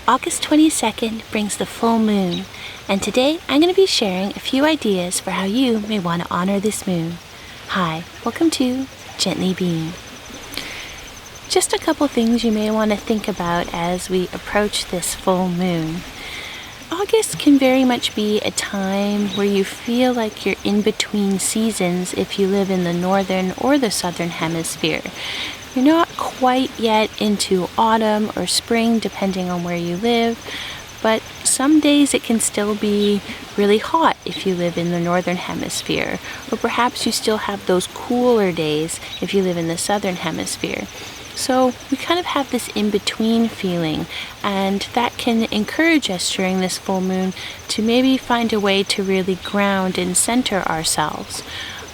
August 22nd brings the full moon, and today I'm going to be sharing a few ideas for how you may want to honor this moon. Hi, welcome to Gently Being. Just a couple things you may want to think about as we approach this full moon. August can very much be a time where you feel like you're in between seasons if you live in the northern or the southern hemisphere. You're not quite yet into autumn or spring, depending on where you live, but some days it can still be really hot if you live in the northern hemisphere, or perhaps you still have those cooler days if you live in the southern hemisphere. So we kind of have this in-between feeling, and that can encourage us during this full moon to maybe find a way to really ground and center ourselves.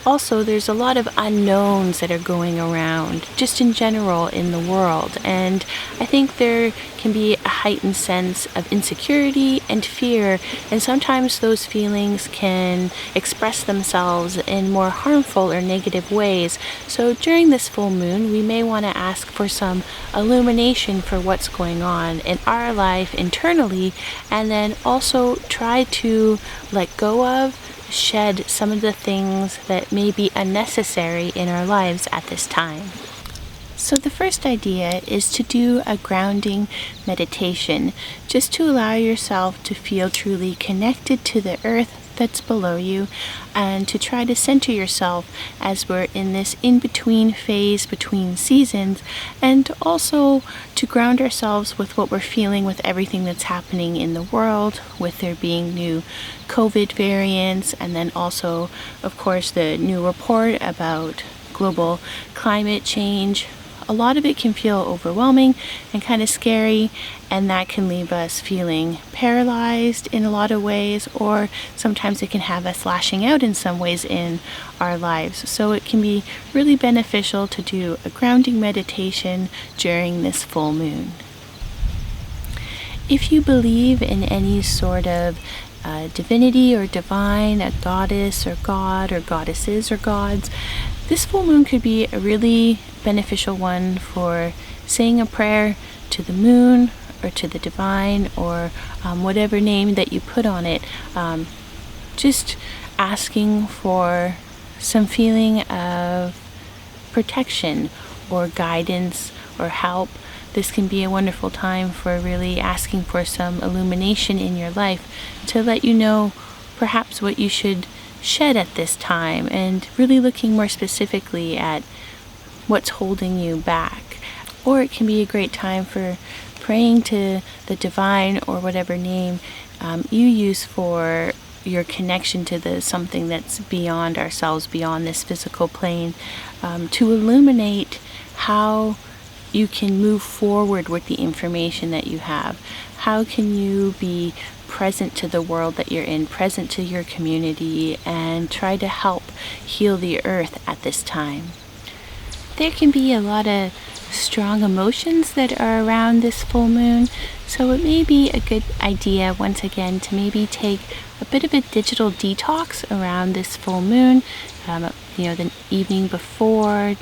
Also, there's a lot of unknowns that are going around, just in general in the world, and I think there can be a heightened sense of insecurity and fear, and sometimes those feelings can express themselves in more harmful or negative ways. So during this full moon, we may want to ask for some illumination for what's going on in our life internally, and then also try to let go of, shed some of the things that may be unnecessary in our lives at this time. So the first idea is to do a grounding meditation, just to allow yourself to feel truly connected to the earth that's below you, and to try to center yourself as we're in this in-between phase between seasons, and also to ground ourselves with what we're feeling with everything that's happening in the world, with there being new COVID variants, and then also, of course, the new report about global climate change. A lot of it can feel overwhelming and kind of scary, and that can leave us feeling paralyzed in a lot of ways, or sometimes it can have us lashing out in some ways in our lives. So it can be really beneficial to do a grounding meditation during this full moon. If you believe in any sort of divinity or divine, a goddess or god or goddesses or gods, this full moon could be a really beneficial one for saying a prayer to the moon or to the divine, or whatever name that you put on it, just asking for some feeling of protection or guidance or help. This can be a wonderful time for really asking for some illumination in your life to let you know perhaps what you should shed at this time, and really looking more specifically at what's holding you back. Or it can be a great time for praying to the divine, or whatever name you use for your connection to the something that's beyond ourselves, beyond this physical plane, to illuminate how you can move forward with the information that you have. How can you be present to the world that you're in, present to your community, and try to help heal the earth at this time? There can be a lot of strong emotions that are around this full moon, so it may be a good idea once again to maybe take a bit of a digital detox around this full moon, the evening before,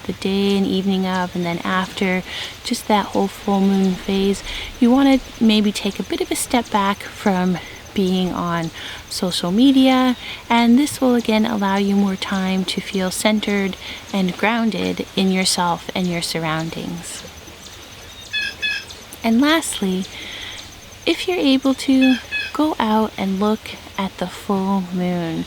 the day and evening of, and then after, just that whole full moon phase. You want to maybe take a bit of a step back from being on social media, and this will again allow you more time to feel centered and grounded in yourself and your surroundings. And lastly, if you're able to, go out and look at the full moon.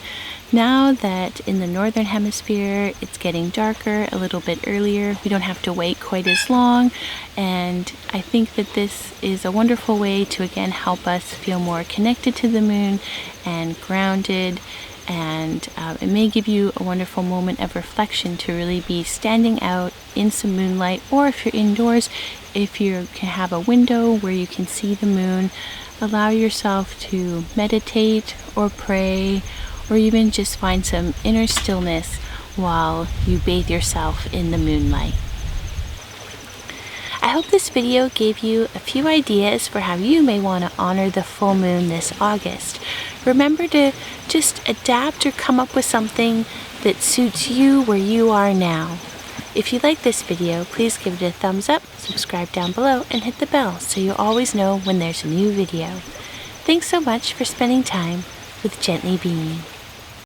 Now that in the northern hemisphere it's getting darker a little bit earlier, we don't have to wait quite as long, and I think that this is a wonderful way to again help us feel more connected to the moon and grounded, and it may give you a wonderful moment of reflection to really be standing out in some moonlight, or if you're indoors, if you can have a window where you can see the moon, allow yourself to meditate or pray, or even just find some inner stillness while you bathe yourself in the moonlight. I hope this video gave you a few ideas for how you may want to honor the full moon this August. Remember to just adapt or come up with something that suits you where you are now. If you like this video, please give it a thumbs up, subscribe down below, and hit the bell so you always know when there's a new video. Thanks so much for spending time with Gently Being.